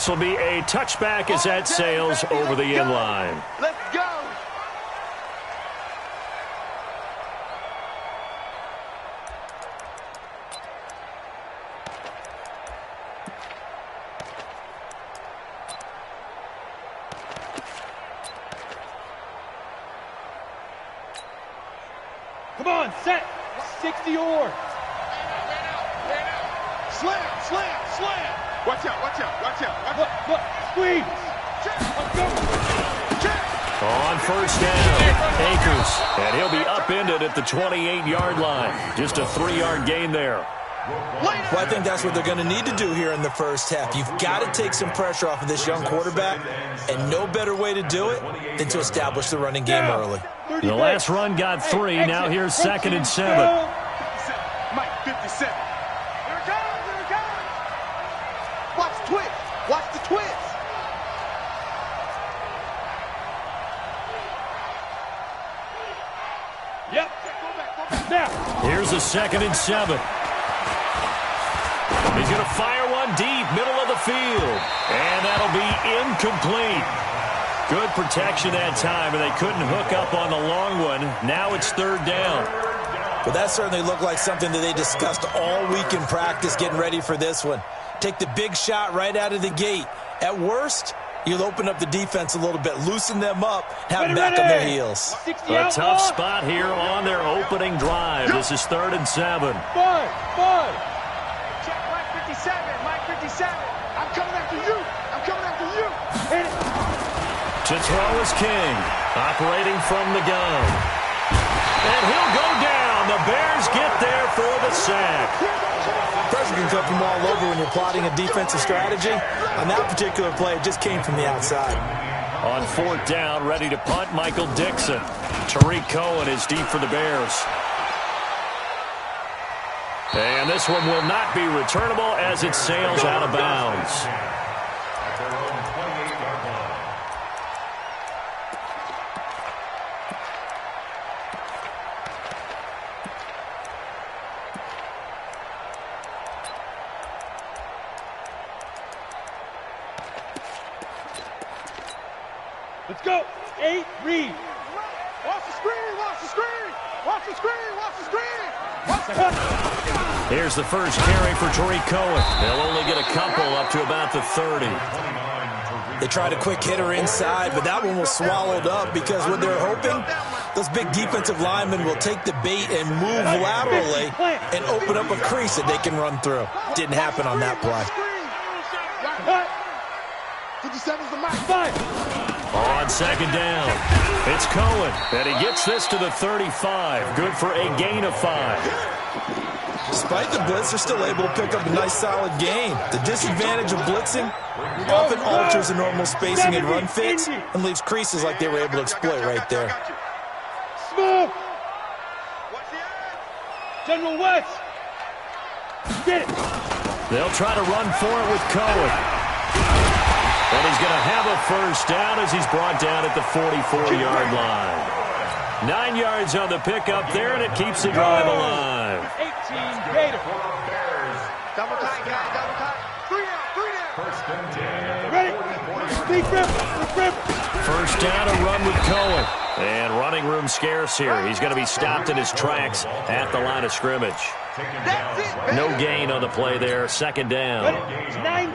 This will be a touchback as that sails over the end line. Let's go. Come on, set. 60 or. Slam, slam, slam. Watch out, watch out, watch out. Look, squeeze. Let's go. On first down, Akers. And he'll be upended at the 28-yard line. Just a 3-yard gain there. Well, I think that's what they're going to need to do here in the first half. You've got to take some pressure off of this young quarterback, and no better way to do it than to establish the running game early. The last run got 3. Now here's 2nd and 7. Mike, 57. Here it comes, here it comes. Watch the twist. Watch the twist. Yep. Now. Here's a 2nd and 7. He's going to fire one deep, middle of the field. And that'll be incomplete. Good protection that time, and they couldn't hook up on the long one. Now it's 3rd down. Well, that certainly looked like something that they discussed all week in practice getting ready for this one. Take the big shot right out of the gate. At worst, you'll open up the defense a little bit, loosen them up, have them back on their heels. A tough spot here on their opening drive. This is 3rd and 7. Five. Check Mike 57, Mike 57. I'm coming after you. I'm coming after you. Hit it. To throw is King, operating from the gun. And he'll go down. The Bears get there for the sack. Pressure can come from all over when you're plotting a defensive strategy. On that particular play, it just came from the outside. On 4th down, ready to punt, Michael Dixon. Tariq Cohen is deep for the Bears. And this one will not be returnable as it sails out of bounds. Let's go. 8, read. Watch the screen, watch the screen. Watch the screen, watch the screen. Watch the Here's the first carry for Tariq Cohen. They'll only get a couple up to about the 30. They tried a quick hitter inside, but that one was swallowed up because what they're hoping, those big defensive linemen will take the bait and move laterally and open up a crease that they can run through. Didn't happen on that play. 57's the mark. 5. On 2nd down, it's Cohen, and he gets this to the 35. Good for a gain of 5. Despite the blitz, they're still able to pick up a nice, solid gain. The disadvantage of blitzing often alters the normal spacing and run fits and leaves creases like they were able to exploit right there. Smoke. General West. Get it. They'll try to run for it with Cohen. And he's going to have a first down as he's brought down at the 44-yard line. 9 yards on the pickup there, and it keeps the drive alive. 18, Gator. Double tight, guys, double tight. 3 down. Ready? Deep rip. First down, a run with Cohen. And running room scarce here. He's going to be stopped in his tracks at the line of scrimmage. No gain on the play there. 2nd down.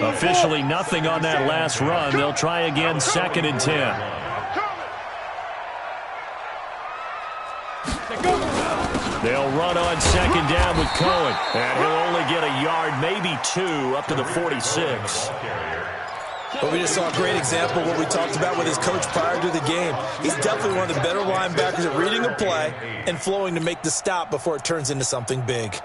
Officially nothing on that last run. They'll try again, 2nd and 10. They'll run on 2nd down with Cohen. And he'll only get a yard, maybe 2, up to the 46. But we just saw a great example of what we talked about with his coach prior to the game. He's definitely one of the better linebackers at reading a play and flowing to make the stop before it turns into something big.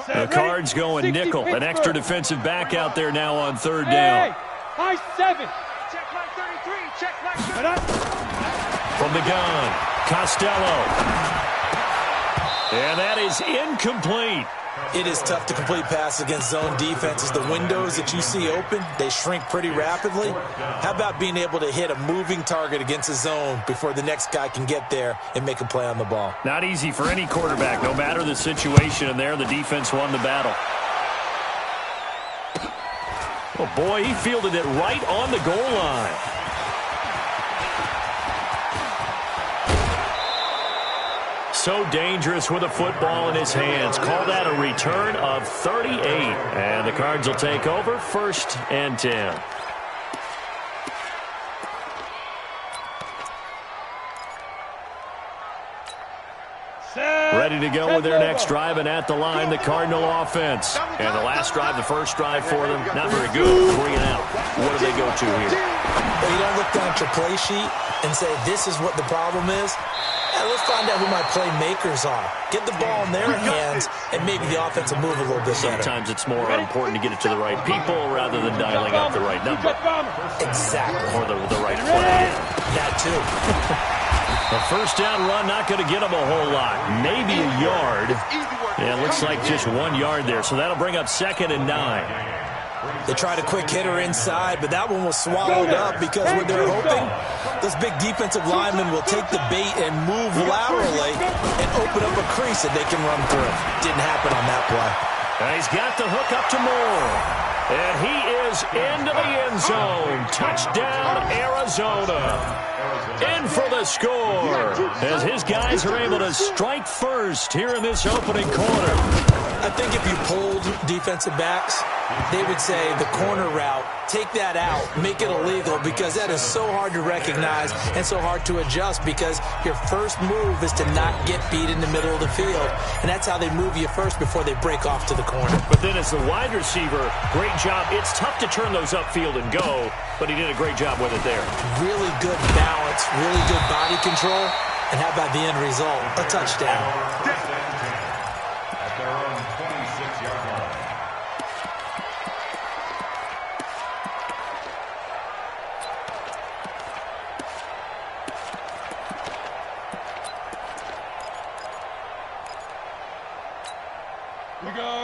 The Cards going nickel. An extra defensive back out there now on 3rd down. High 7. Check Mike 33, check Mike 33. From the gun, Costello. And that is incomplete. It is tough to complete passes against zone defenses. The windows that you see open, they shrink pretty rapidly. How about being able to hit a moving target against a zone before the next guy can get there and make a play on the ball? Not easy for any quarterback, no matter the situation. And there, the defense won the battle. Oh, boy, he fielded it right on the goal line. So dangerous with a football in his hands. Call that a return of 38. And the Cards will take over, 1st and 10. Ready to go with their next drive, and at the line, the Cardinal offense. And the last drive, the first drive for them, not very good. 3 and out. What do they go to here? Well, you don't look down at your play sheet and say, this is what the problem is. Yeah, let's find out who my playmakers are. Get the ball in their hands, and maybe the offense will move a little bit better. Sometimes it's more important to get it to the right people rather than dialing up the right number. Exactly. Or the right play. That too. A first down run, not going to get him a whole lot. Maybe a yard. Yeah, it looks like just 1 yard there. So that'll bring up 2nd and 9. They tried a quick hitter inside, but that one was swallowed up because what they're hoping, those big defensive linemen will take the bait and move laterally and open up a crease that they can run through. Didn't happen on that play. And he's got the hook up to Moore. And he is into the end zone. Touchdown, Arizona. In for the score as his guys are able to strike first here in this opening quarter. I think if you polled defensive backs, they would say the corner route, take that out, make it illegal, because that is so hard to recognize and so hard to adjust, because your first move is to not get beat in the middle of the field. And that's how they move you first before they break off to the corner. But then as the wide receiver, great job. It's tough to turn those upfield and go, but he did a great job with it there. Really good balance, really good body control. And how about the end result? A touchdown. At their own 26-yard line.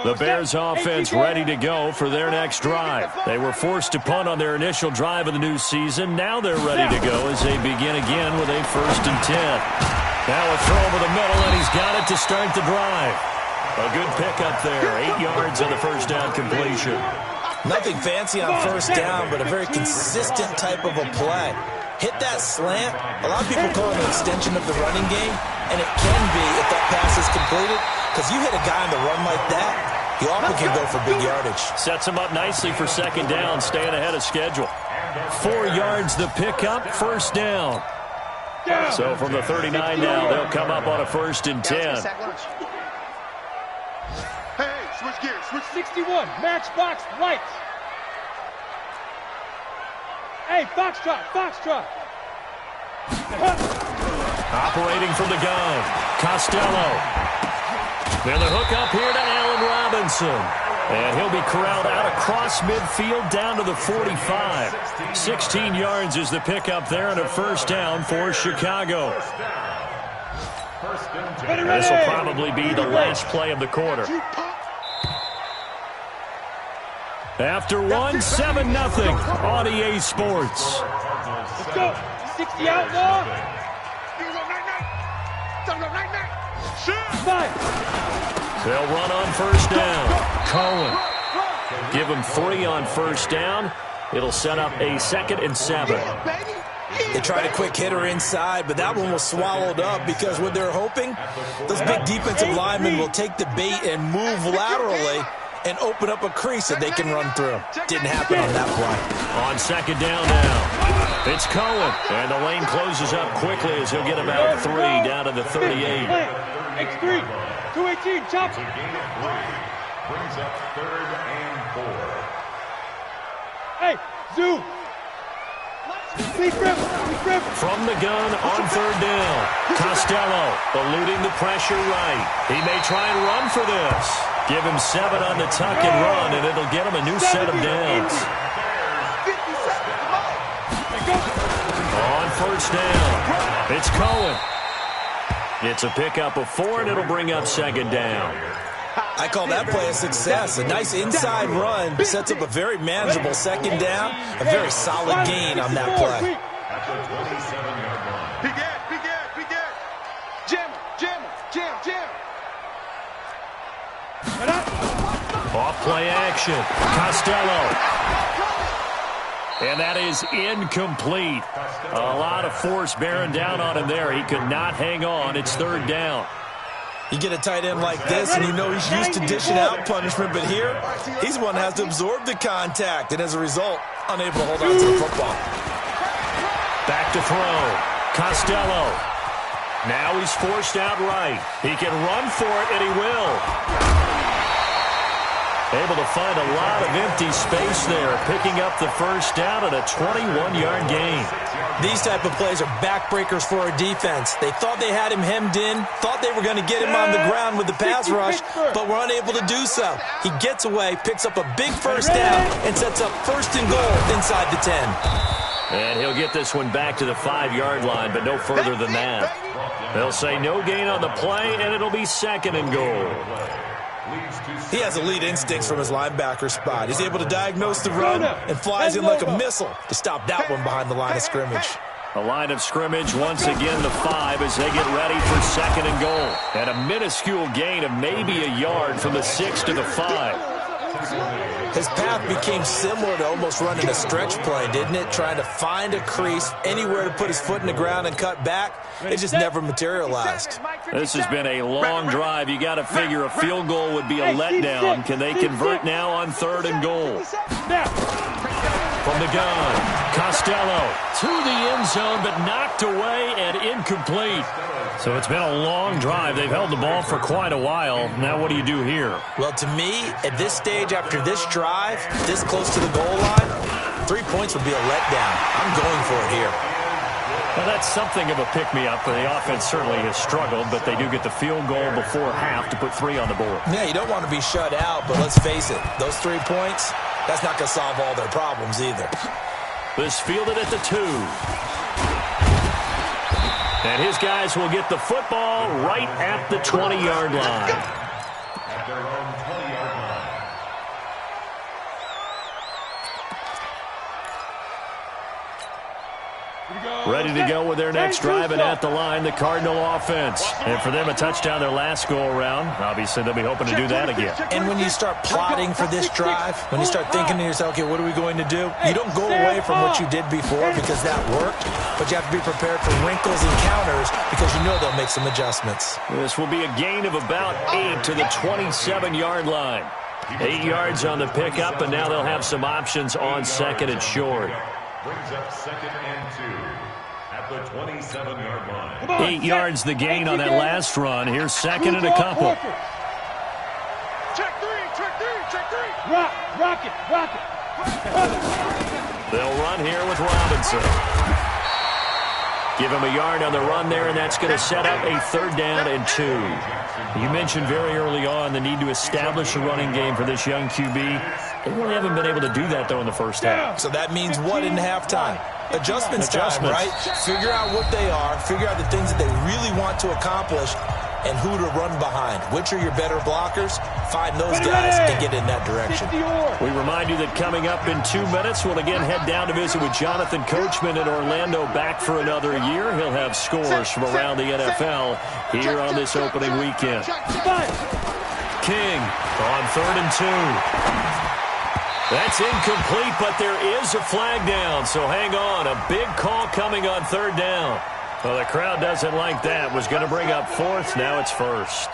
The Bears offense ready to go for their next drive. They were forced to punt on their initial drive of the new season. Now they're ready to go as they begin again with a 1st and 10. Now a throw over the middle, and he's got it to start the drive. A good pickup there. 8 yards on the first down completion. Nothing fancy on first down, but a very consistent type of a play. Hit that slant. A lot of people call it an extension of the running game, and it can be if that pass is completed, because you hit a guy on the run like that, he often can go for big yardage. Sets him up nicely for 2nd down, staying ahead of schedule. 4 yards the pickup, first down. So from the 39 now, they'll come up on a 1st and 10. Hey, switch gears. Switch 61, matchbox lights. Hey, Foxtrot, Foxtrot. Operating from the gun, Costello. Then the hook up here to Allen Robinson. And he'll be corralled out across midfield down to the 45. 16 yards is the pickup there and a first down for Chicago. This will probably be the last play of the quarter. After one, 7-0 on EA Sports. Let's go. 60 outlaw. They'll run on first down. Cohen. Give him 3 on first down. It'll set up a 2nd and 7. They tried a quick hitter inside, but that one was swallowed up because what they're hoping, those big defensive linemen will take the bait and move laterally and open up a crease that they can run through. Didn't happen on that play. On 2nd down now, it's Cohen. And the lane closes up quickly as he'll get about 3 down to the 38. X3, 218, chop. Brings up 3rd and 4. Hey, Zoo. From the gun on 3rd down, Costello eluding the pressure right. He may try and run for this. Give him 7 on the tuck and run, and it'll get him a new set of downs. On first down, it's Cohen. It's a pickup of 4, and it'll bring up second down. I call that play a success. A nice inside run sets up a very manageable second down. A very solid gain on that play. At the 27-yard line. Big Ed. Jam. Off play action. Costello. And that is incomplete. A lot of force bearing down on him there. He could not hang on. It's third down. You get a tight end like this, and you know he's used to dishing out punishment, but here, he's the one who has to absorb the contact, and as a result, unable to hold on to the football. Back to throw. Costello. Now he's forced out right. He can run for it, and he will. Able to find a lot of empty space there, picking up the first down at a 21-yard gain. These type of plays are backbreakers for our defense. They thought they had him hemmed in, thought they were going to get him on the ground with the pass rush, but were unable to do so. He gets away, picks up a big first down, and sets up first and goal inside the 10. And he'll get this one back to the 5-yard line, but no further than that. They'll say no gain on the play, and it'll be second and goal. He has elite instincts from his linebacker spot. He's able to diagnose the run and flies in like a missile to stop that one behind the line of scrimmage. The line of scrimmage once again the 5 as they get ready for second and goal. And a minuscule gain of maybe a yard from the 6 to the 5. His path became similar to almost running a stretch play, didn't it? Trying to find a crease, anywhere to put his foot in the ground and cut back. It just never materialized. This has been a long drive. You got to figure a field goal would be a letdown. Can they convert now on third and goal? From the gun, Costello to the end zone, but knocked away and incomplete. So it's been a long drive. They've held the ball for quite a while. Now what do you do here? Well, to me, at this stage, after this drive, this close to the goal line, 3 points would be a letdown. I'm going for it here. Well, that's something of a pick-me-up. The offense certainly has struggled, but they do get the field goal before half to put 3 on the board. Yeah, you don't want to be shut out, but let's face it, those 3 points, that's not going to solve all their problems either. This fielded at the 2. And his guys will get the football right at the 20-yard line. At their own 20-yard line. Ready to go with their next drive, and at the line, the Cardinal offense. And for them, a touchdown their last go-around. Obviously, they'll be hoping to do that again. And when you start plotting for this drive, when you start thinking to yourself, okay, what are we going to do? You don't go away from what you did before because that worked, but you have to be prepared for wrinkles and counters because you know they'll make some adjustments. This will be a gain of about 8 to the 27-yard line. 8 yards on the pickup, and now they'll have some options on second and short. Brings up second and 2 at the 27-yard line. 8 yards the gain on that last run. Here's second and a couple. Check three. Rock it. They'll run here with Robinson. Give him a yard on the run there, and that's going to set up a third down and 2. You mentioned very early on the need to establish a running game for this young QB. They really haven't been able to do that, though, in the first half. So that means what in halftime? Adjustments time, right? Figure out what they are, figure out the things that they really want to accomplish, and who to run behind. Which are your better blockers? Find those guys and get in that direction. We remind you that coming up in 2 minutes, we'll again head down to visit with Jonathan Coachman in Orlando, back for another year. He'll have scores from around the NFL here on this opening weekend. King on third and 2. That's incomplete, but there is a flag down, so hang on. A big call coming on third down. Well, the crowd doesn't like that. Was going to bring up fourth. Now it's first.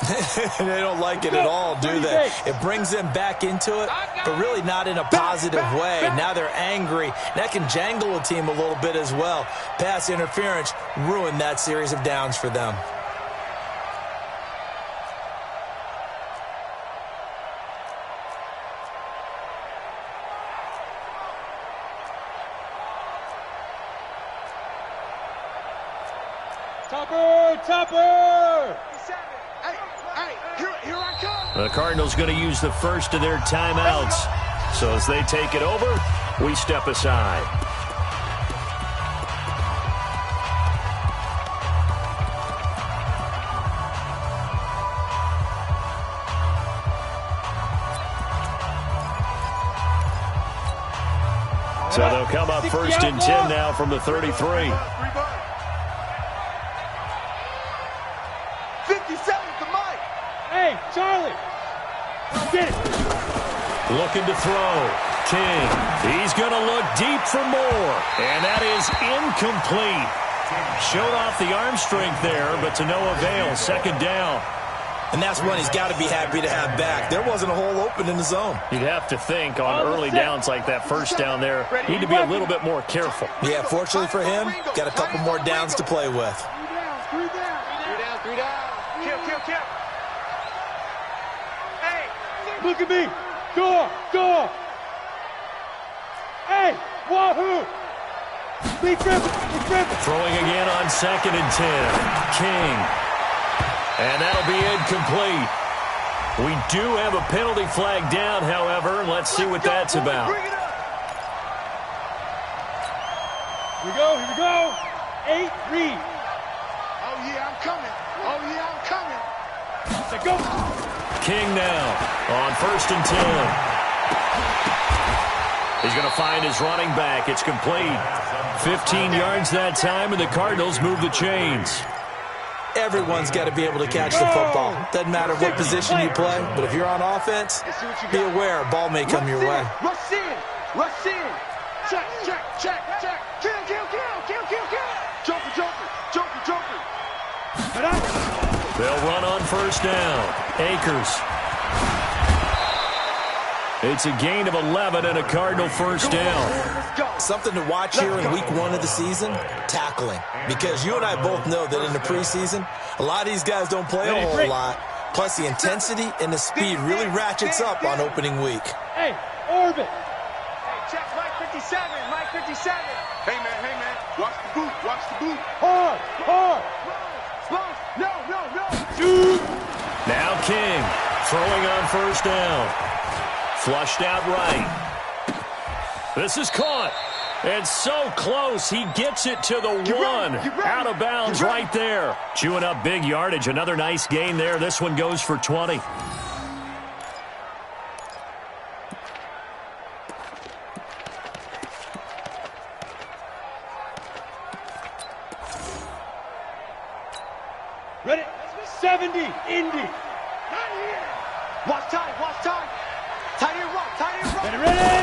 They don't like it at all, do they? It brings them back into it, but really not in a positive way. Now they're angry. That can jangle a team a little bit as well. Pass interference ruined that series of downs for them. Topper! Hey, here I come. The Cardinals going to use the first of their timeouts. So as they take it over, we step aside. So they'll come up first and 10 now from the 33. 57 to Mike. Hey, Charlie. Get it. Looking to throw. King. He's going to look deep for more. And that is incomplete. Showed off the arm strength there, but to no avail. Second down. And that's one he's got to be happy to have back. There wasn't a hole open in the zone. You'd have to think on early downs like that first down there, need to be a little bit more careful. Yeah, fortunately for him, got a couple more downs to play with. Three down. Kill. Hey, Look at me. Go. Hey, wahoo. Be triple. Throwing again on 2nd and 10. King. And that'll be incomplete. We do have a penalty flag down, however. Let's see what that's about. Bring it up. Here we go. 8, read. Oh, yeah, I'm coming. Let's go. King now on 1st and 10. He's going to find his running back. It's complete. 15 yards that time, and the Cardinals move the chains. Everyone's got to be able to catch the football. Doesn't matter what position you play, but if you're on offense, be aware a ball may come your way. Rush in. Check. Kill. Joker. They'll run on 1st down. Akers. It's a gain of 11 and a Cardinal 1st down. Something to watch here in week 1 of the season, tackling. Because you and I both know that in the preseason, a lot of these guys don't play a whole lot. Plus, the intensity and the speed really ratchets up on opening week. Hey, orbit. Hey, check Mike 57. Hey, man. Watch the boot. Hard. No. Shoot. Now King throwing on 1st down. Flushed out right. This is caught. And so close, he gets it to the 1. Out of bounds right there. Chewing up big yardage. Another nice gain there. This one goes for 20. Ready? 70, Indy. Watch time. Tight end run. Ready?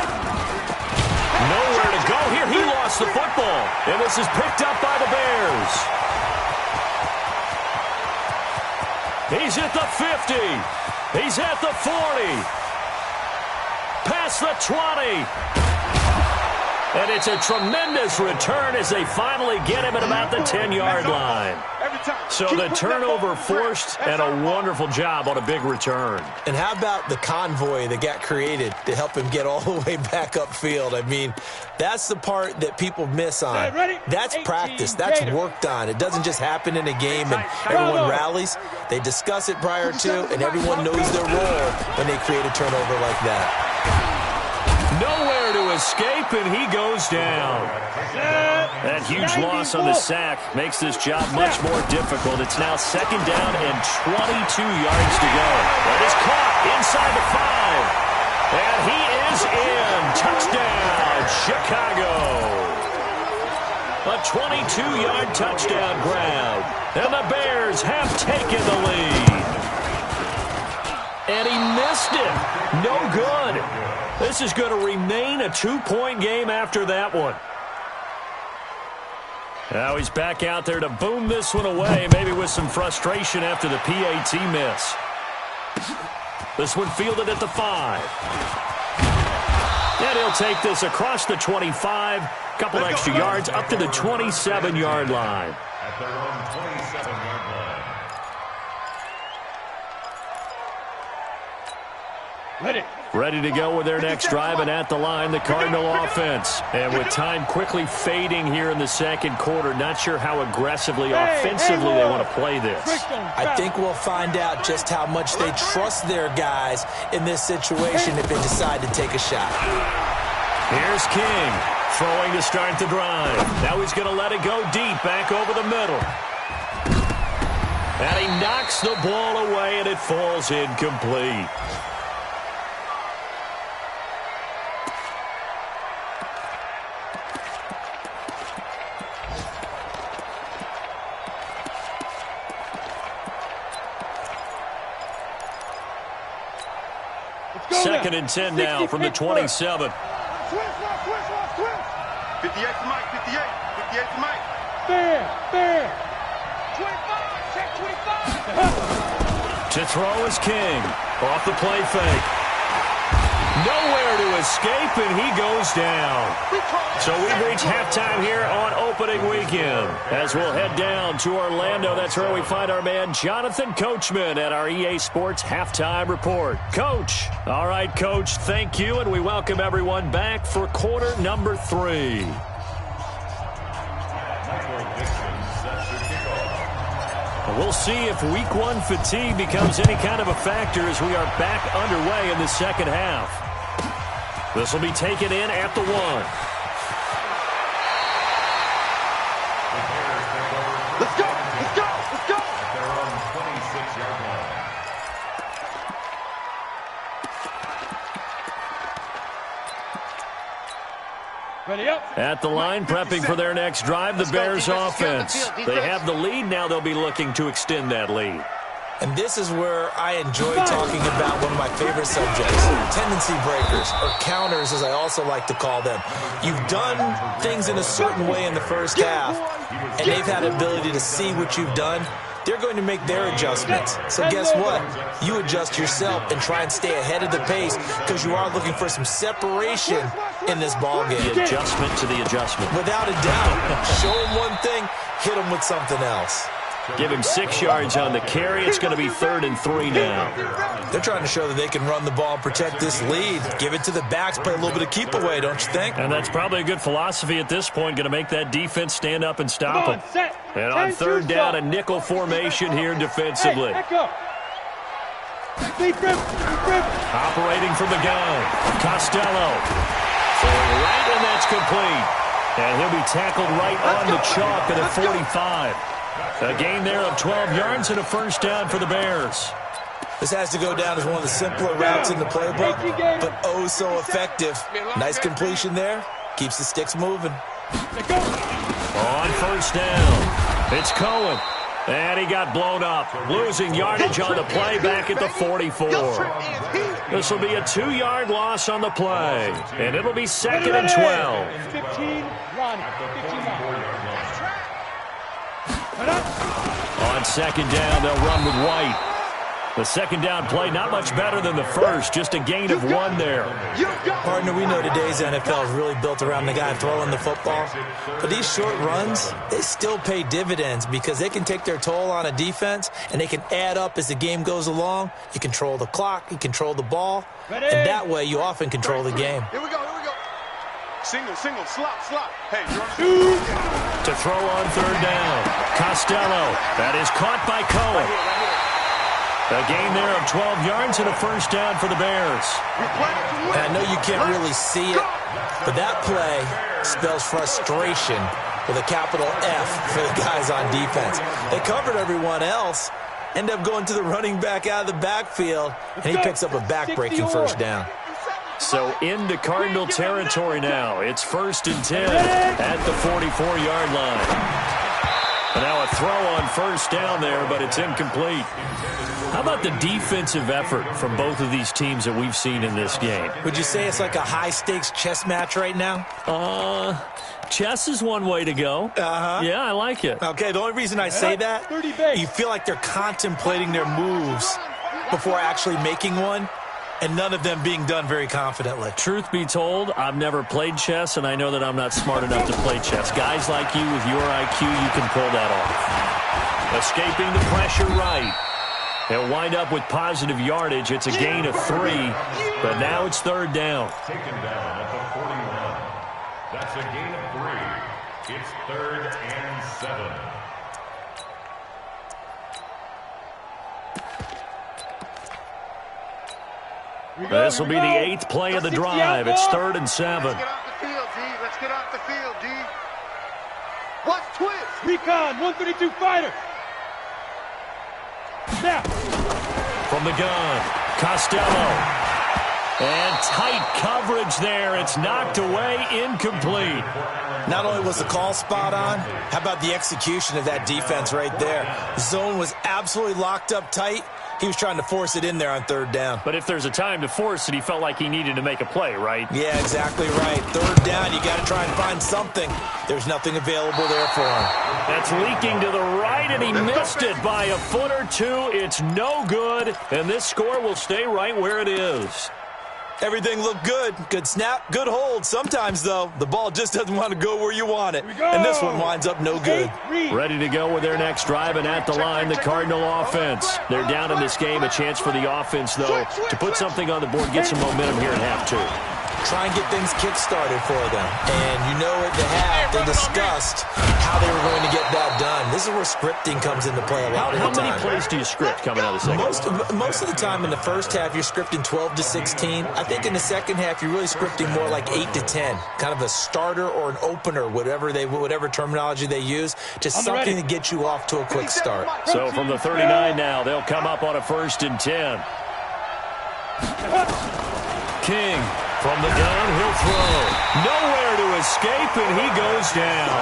Nowhere to go here. He lost the football. And this is picked up by the Bears. He's at the 50. He's at the 40. Past the 20. And it's a tremendous return as they finally get him at about the 10-yard line. So the turnover forced and a wonderful job on a big return. And how about the convoy that got created to help him get all the way back upfield? I mean, that's the part that people miss on. That's practice. That's worked on. It doesn't just happen in a game and everyone rallies. They discuss it prior to, and everyone knows their role when they create a turnover like that. Nowhere to escape, and he goes down. That huge loss on the sack makes this job much more difficult. It's now 2nd down and 22 yards to go. That is caught inside the 5. And he is in. Touchdown, Chicago. A 22-yard touchdown grab. And the Bears have taken the lead. And he missed it. No good. This is going to remain a 2-point game after that one. Now he's back out there to boom this one away, maybe with some frustration after the PAT miss. This one fielded at the 5. And he'll take this across the 25, couple extra yards up to the 27-yard line. At their own 27-yard line. Ready to go with their next drive, and at the line, the Cardinal offense. And with time quickly fading here in the 2nd quarter, not sure how aggressively, offensively they want to play this. I think we'll find out just how much they trust their guys in this situation if they decide to take a shot. Here's King throwing to start the drive. Now he's going to let it go deep, back over the middle. And he knocks the ball away, and it falls incomplete. Second and 10 now from the 27. 58 to Mike, 58. 58 to Mike. Fair. 25, check 25. To throw is King. Off the play fake. Nowhere to escape, and he goes down. So we've reached halftime here on opening weekend. As we'll head down to Orlando, that's where we find our man Jonathan Coachman at our EA Sports Halftime Report. Coach. All right, Coach, thank you, and we welcome everyone back for quarter number 3. We'll see if week 1 fatigue becomes any kind of a factor as we are back underway in the second half. This will be taken in at the 1. Let's go. They're on 26-yard line. Ready up. At the line, prepping for their next drive, the Bears offense. They have the lead. Now they'll be looking to extend that lead. And this is where I enjoy talking about one of my favorite subjects, tendency breakers, or counters as I also like to call them. You've done things in a certain way in the first half, and they've had the ability to see what you've done. They're going to make their adjustments. So guess what? You adjust yourself and try and stay ahead of the pace because you are looking for some separation in this ball game. The adjustment to the adjustment. Without a doubt. Show them one thing, hit them with something else. Give him 6 yards on the carry. It's going to be 3rd and 3 now. They're trying to show that they can run the ball and protect this lead. Give it to the backs, play a little bit of keep away, don't you think? And that's probably a good philosophy at this point, going to make that defense stand up and stop them. And on 3rd down, a nickel formation here defensively. Operating from the gun, Costello. Throwing right, and that's complete. And he'll be tackled right on the chalk at a 45. A gain there of 12 yards and a first down for the Bears. This has to go down as one of the simpler routes in the playbook, but oh so effective. Nice completion there. Keeps the sticks moving. On first down, it's Cohen. And he got blown up, losing yardage on the play back at the 44. This will be a 2-yard loss on the play, and it'll be 2nd and 12. 15, Ronnie. 15, On 2nd down, they'll run with White. The 2nd down play, not much better than the first, just a gain of 1 there. Partner, we know today's NFL is really built around the guy throwing the football. But these short runs, they still pay dividends because they can take their toll on a defense, and they can add up as the game goes along. You control the clock, you control the ball, and that way you often control the game. Here we go. Single, slop. Hey, To throw on 3rd down, Costello. That is caught by Cohen. A gain there of 12 yards and a first down for the Bears. And I know you can't really see it, but that play spells frustration with a capital F for the guys on defense. They covered everyone else, end up going to the running back out of the backfield, and he picks up a back-breaking first down. So into Cardinal territory now. It's 1st and 10 at the 44-yard line. And now a throw on first down there, but it's incomplete. How about the defensive effort from both of these teams that we've seen in this game? Would you say it's like a high-stakes chess match right now? Chess is one way to go. Yeah, I like it. Okay, the only reason I say that, you feel like they're contemplating their moves before actually making one, and none of them being done very confidently. Truth be told, I've never played chess, and I know that I'm not smart enough to play chess. Guys like you with your IQ, you can pull that off. Escaping the pressure right. They'll wind up with positive yardage. It's a gain of 3, but now it's 3rd down. Taken down at the 41. That's a gain of 3. It's 3rd and 7. This will be the 8th play of the drive. It's 3rd and 7. Let's get off the field, D. Let's get off the field, D. Watch twist. Recon, 132 fighter. Snap. From the gun, Costello. And tight coverage there. It's knocked away, incomplete. Not only was the call spot on, how about the execution of that defense right there? The zone was absolutely locked up tight. He was trying to force it in there on third down. But if there's a time to force it, he felt like he needed to make a play, right? Yeah, exactly right. Third down, you got to try and find something. There's nothing available there for him. That's leaking to the right, and he missed it by a foot or two. It's no good, and this score will stay right where it is. Everything looked good. Good snap, good hold. Sometimes, though, the ball just doesn't want to go where you want it. And this one winds up no good. Ready to go with their next drive, and at the line, the Cardinal offense. They're down in this game. A chance for the offense, though, to put something on the board, get some momentum here in half two. Try and get things kick-started for them. And you know at the half, they discussed how they were going to get that done. This is where scripting comes into play a lot of the time. How many plays do you script coming out of the second? Most of the time in the first half, you're scripting 12 to 16. I think in the second half, you're really scripting more like 8 to 10. Kind of a starter or an opener, whatever terminology they use. Just something to get you off to a quick start. So from the 39 now, they'll come up on a 1st and 10. King. From the gun, he'll throw. Nowhere to escape, and he goes down.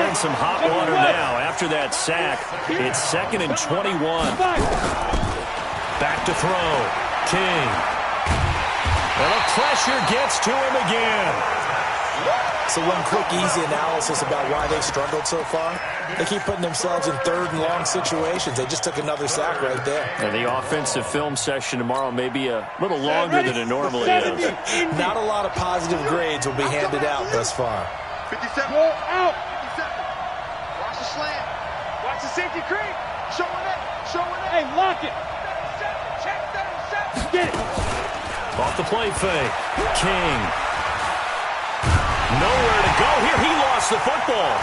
And some hot water now after that sack. It's 2nd and 21. Back to throw. King. And the pressure gets to him again. So one quick, easy analysis about why they've struggled so far. They keep putting themselves in third and long situations. They just took another sack right there. And the offensive film session tomorrow may be a little longer than it normally is. Not a lot of positive grades will be handed out thus far. 57. Go out. 57. Watch the slam. Watch the safety creep. Showing it. Hey, lock it. Check that. Get it. Off the play fake. King. Nowhere to go here. He lost the football.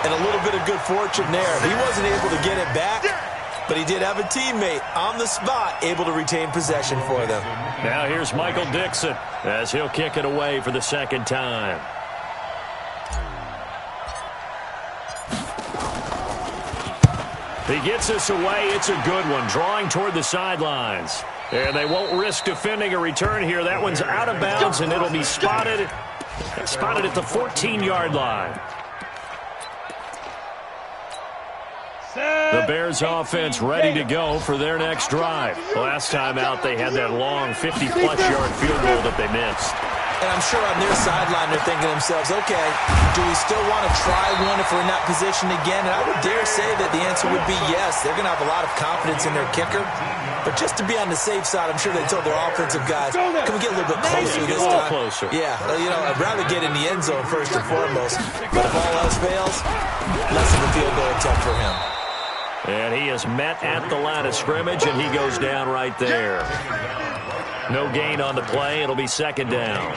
And a little bit of good fortune there. He wasn't able to get it back, but he did have a teammate on the spot able to retain possession for them. Now here's Michael Dixon as he'll kick it away for the second time. He gets this away. It's a good one. Drawing toward the sidelines. And they won't risk defending a return here. That one's out of bounds, and it'll be spotted at the 14-yard line. The Bears offense ready to go for their next drive. Last time out, they had that long 50-plus yard field goal that they missed. And I'm sure on their sideline they're thinking to themselves, okay, do we still want to try one if we're in that position again? And I would dare say that the answer would be yes. They're going to have a lot of confidence in their kicker. But just to be on the safe side, I'm sure they told their offensive guys, can we get a little bit closer this time? Closer. Yeah, I'd rather get in the end zone first and foremost. But if all else fails, less of a field goal attempt for him. And he is met at the line of scrimmage, and he goes down right there. No gain on the play. It'll be second down.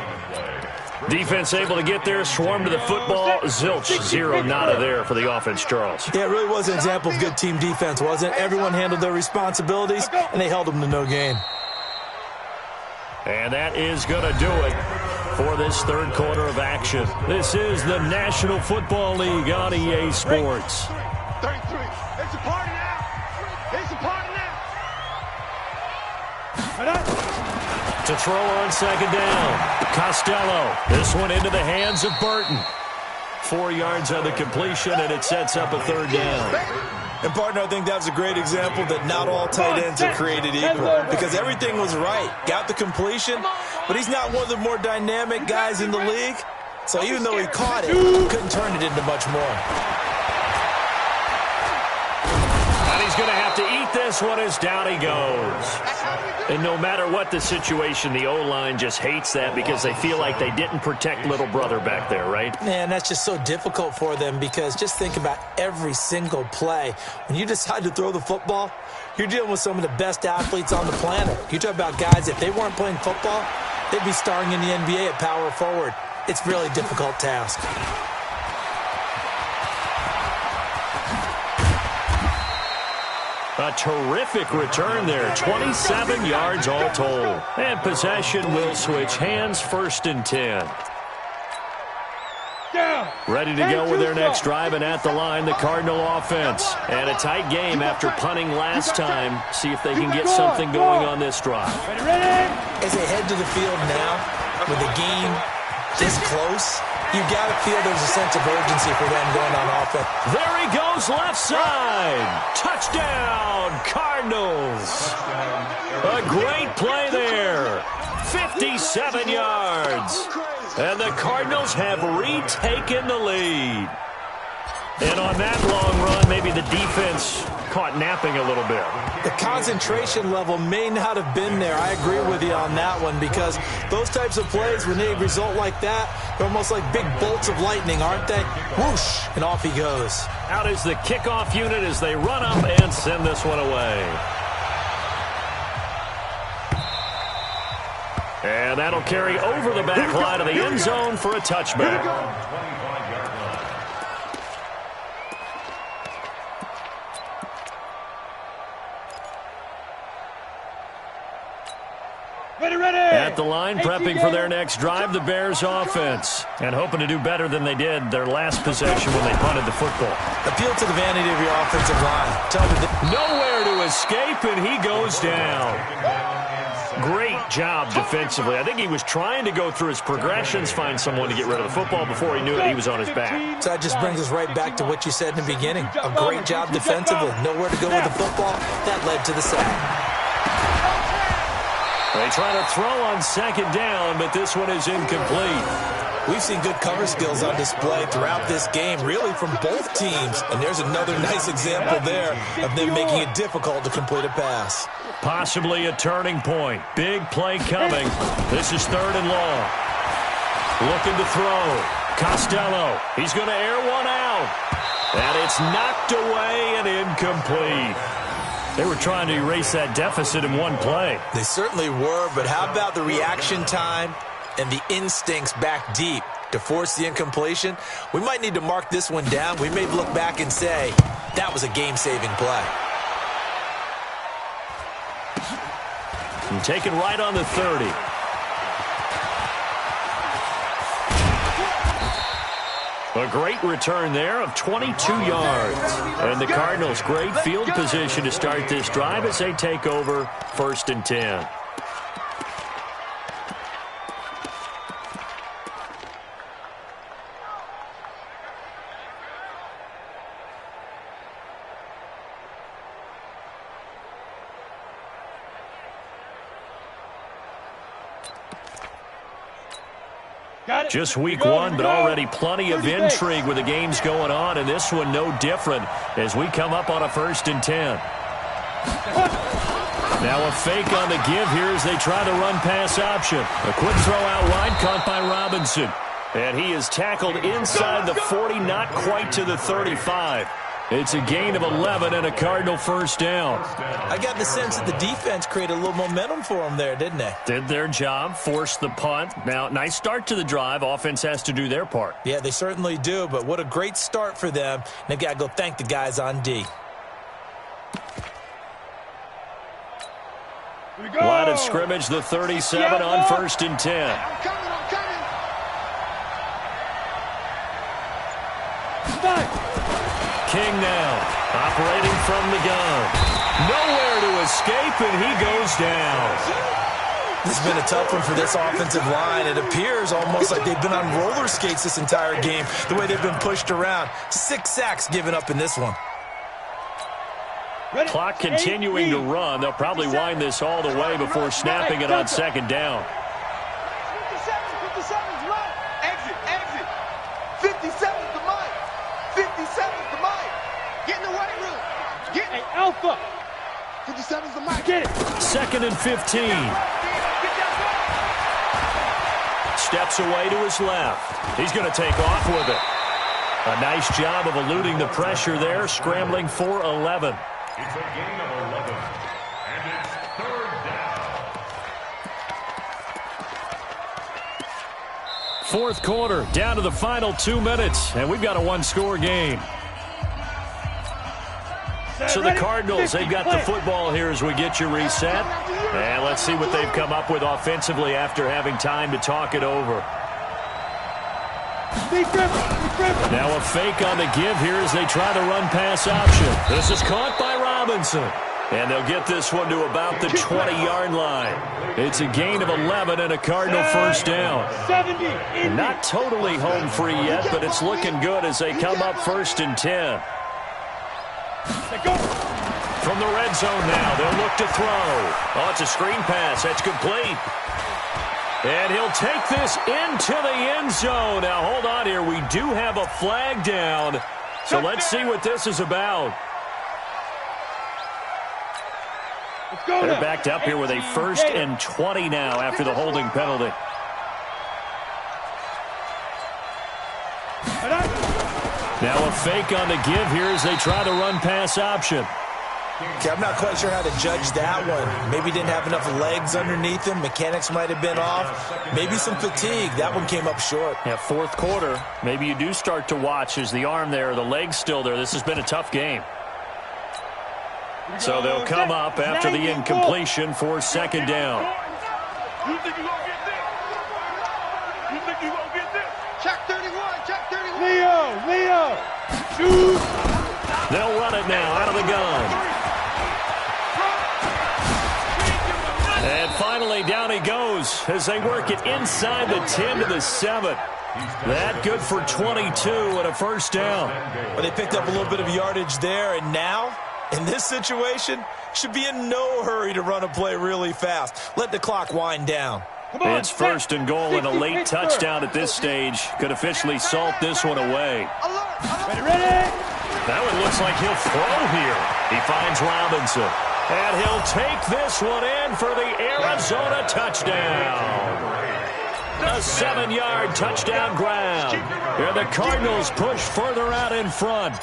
Defense able to get there, swarm to the football. Zilch, 0 nada there for the offense, Charles. Yeah, it really was an example of good team defense, wasn't it? Everyone handled their responsibilities, and they held them to no gain. And that is going to do it for this third quarter of action. This is the National Football League on EA Sports. 33. It's a party now. It's a party now. To throw on second down. Costello. This one into the hands of Burton. 4 yards on the completion, and it sets up a third down. And, partner, I think that was a great example that not all tight ends are created equal. Because everything was right. Got the completion, but he's not one of the more dynamic guys in the league. So even though he caught it, couldn't turn it into much more. And he's going to have to eat this one as down he goes. And no matter what the situation, the O-line just hates that because they feel like they didn't protect little brother back there, right? Man, that's just so difficult for them because just think about every single play. When you decide to throw the football, you're dealing with some of the best athletes on the planet. You talk about guys, if they weren't playing football, they'd be starring in the NBA at power forward. It's a really difficult task. A terrific return there. 27 yards all told. And possession will switch hands, 1st and 10. Ready to go with their next drive, and at the line, the Cardinal offense. And a tight game after punting last time. See if they can get something going on this drive. As they head to the field now, with the game this close, you got to feel there's a sense of urgency for them going on offense. There he goes, left side. Touchdown, Cardinals. A great play there. 57 yards. And the Cardinals have retaken the lead. And on that long run, maybe the defense caught napping a little bit. The concentration level may not have been there. I agree with you on that one, because those types of plays, when they result like that, they're almost like big bolts of lightning, aren't they? Whoosh, and off he goes. Out is the kickoff unit as they run up and send this one away. And that'll carry over the back line of the end zone for a touchback. At the line, prepping for their next drive, the Bears offense. And hoping to do better than they did their last possession when they punted the football. Appeal to the vanity of your offensive line. Tell them nowhere to escape, and he goes down. Great job defensively. I think he was trying to go through his progressions, find someone to get rid of the football before he knew it. He was on his back. So that just brings us right back to what you said in the beginning. A great job defensively. Nowhere to go with the football. That led to the sack. They try to throw on second down, but this one is incomplete. We've seen good cover skills on display throughout this game, really from both teams. And there's another nice example there of them making it difficult to complete a pass. Possibly a turning point. Big play coming. This is 3rd and long. Looking to throw. Costello. He's going to air one out. And it's knocked away and incomplete. They were trying to erase that deficit in one play. They certainly were, but how about the reaction time and the instincts back deep to force the incompletion? We might need to mark this one down. We may look back and say, that was a game-saving play. And taken right on the 30. A great return there of 22 yards. And the Cardinals, great field position to start this drive as they take over 1st and 10. Just week 1, but already plenty of intrigue with the games going on, and this one no different as we come up on a 1st and 10. Now a fake on the give here as they try the run-pass option. A quick throw out wide, caught by Robinson. And he is tackled inside the 40, not quite to the 35. It's a gain of 11 and a Cardinal 1st down. I got the sense that the defense created a little momentum for them there, didn't they? Did their job, forced the punt. Now, nice start to the drive. Offense has to do their part. Yeah, they certainly do, but what a great start for them. They've got to go thank the guys on D. Line of scrimmage, the 37 on 1st and 10. I'm coming. King now, operating from the gun. Nowhere to escape, and he goes down. This has been a tough one for this offensive line. It appears almost like they've been on roller skates this entire game, the way they've been pushed around. 6 sacks given up in this one. Clock continuing to run. They'll probably wind this all the way before snapping it on 2nd down. 57's right. Exit. 57's the mic. 57's the mic. Get in the weight room. Hey, Alpha. 57's the mic. Get it. 2nd and 15. Steps away to his left. He's going to take off with it. A nice job of eluding the pressure there, scrambling for 11. It's a gain of 11, and it's 3rd down. 4th quarter, down to the final 2 minutes, and we've got a 1-score game. So the Cardinals, they've got the football here as we get you reset. And let's see what they've come up with offensively after having time to talk it over. Now a fake on the give here as they try the run pass option. This is caught by Robinson. And they'll get this one to about the 20-yard line. It's a gain of 11 and a Cardinal first down. Not totally home free yet, but it's looking good as they come up 1st and 10. From the red zone now, they'll look to throw. Oh, it's a screen pass. That's complete. And he'll take this into the end zone. Now, hold on here. We do have a flag down. So let's see what this is about. They're backed up here with a 1st and 20 now after the holding penalty. Now a fake on the give here as they try the run pass option. Okay, I'm not quite sure how to judge that one. Maybe didn't have enough legs underneath him. Mechanics might have been off. Maybe some fatigue. That one came up short. Yeah, 4th quarter. Maybe you do start to watch as the arm there, the leg's still there. This has been a tough game. So they'll come up after the incompletion for 2nd down. You think you're going to get this? You think you're going to get this? Check 31, check 31. Leo, shoot. They'll run it now out of the gun. And finally, down he goes as they work it inside the 10 to the 7. That good for 22 and a 1st down. Well, they picked up a little bit of yardage there, and now, in this situation, should be in no hurry to run a play really fast. Let the clock wind down. It's 1st and goal, and a late touchdown at this stage could officially salt this one away. Ready? That one looks like he'll throw here. He finds Robinson. And he'll take this one in for the Arizona touchdown. A 7-yard touchdown ground. Here the Cardinals push further out in front.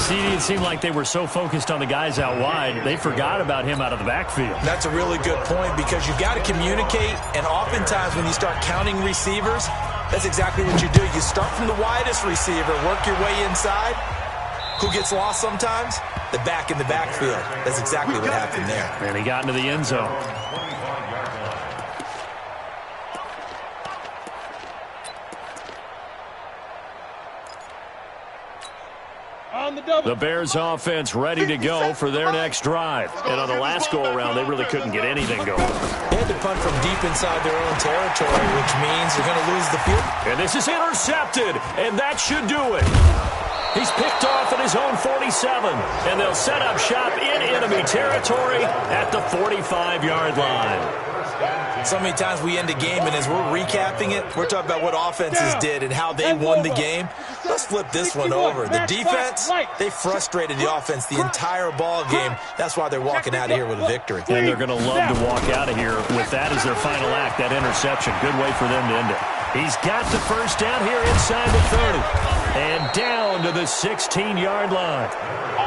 It seemed like they were so focused on the guys out wide, they forgot about him out of the backfield. That's a really good point because you've got to communicate, and oftentimes when you start counting receivers, that's exactly what you do. You start from the widest receiver, work your way inside. Who gets lost sometimes? The back in the backfield. That's exactly what happened there. And he got into the end zone. The Bears offense ready to go for their next drive. And on the last go-around, they really couldn't get anything going. They had to punt from deep inside their own territory, which means they're going to lose the field. And this is intercepted, and that should do it. He's picked off at his own 47, and they'll set up shop in enemy territory at the 45-yard line. So many times we end a game, and as we're recapping it, we're talking about what offenses did and how they won the game. Let's flip this one over. The defense, they frustrated the offense the entire ball game. That's why they're walking out of here with a victory. And they're going to love to walk out of here with that as their final act, that interception. Good way for them to end it. He's got the 1st down here inside the 30. And down to the 16-yard line.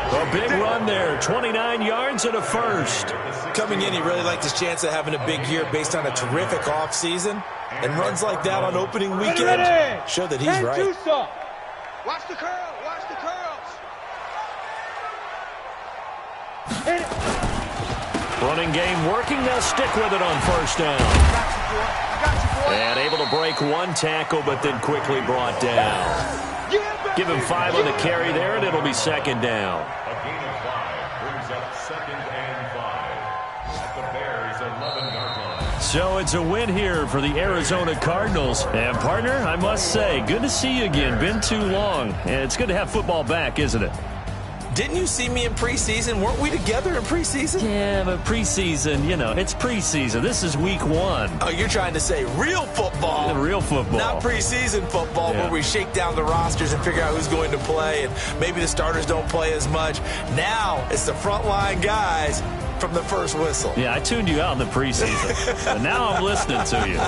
A big run there, 29 yards and a 1st. Coming in, he really liked his chance of having a big year based on a terrific offseason. And runs like that on opening weekend show that he's right. Watch the curl, watch the curls. Running game working, they'll stick with it on 1st down. And able to break one tackle, but then quickly brought down. Give him 5 on the carry there, and it'll be 2nd down. A gain of 5 brings up 2nd and 5 at the Bears' 11-yard line. So it's a win here for the Arizona Cardinals. And, partner, I must say, good to see you again. Been too long. And it's good to have football back, isn't it? Didn't you see me in preseason? Weren't we together in preseason? Yeah, but preseason, you know, it's preseason. This is week 1. Oh, you're trying to say real football. Real football. Not preseason football where we shake down the rosters and figure out who's going to play, and maybe the starters don't play as much. Now it's the frontline guys from the first whistle. Yeah, I tuned you out in the preseason. And now I'm listening to you.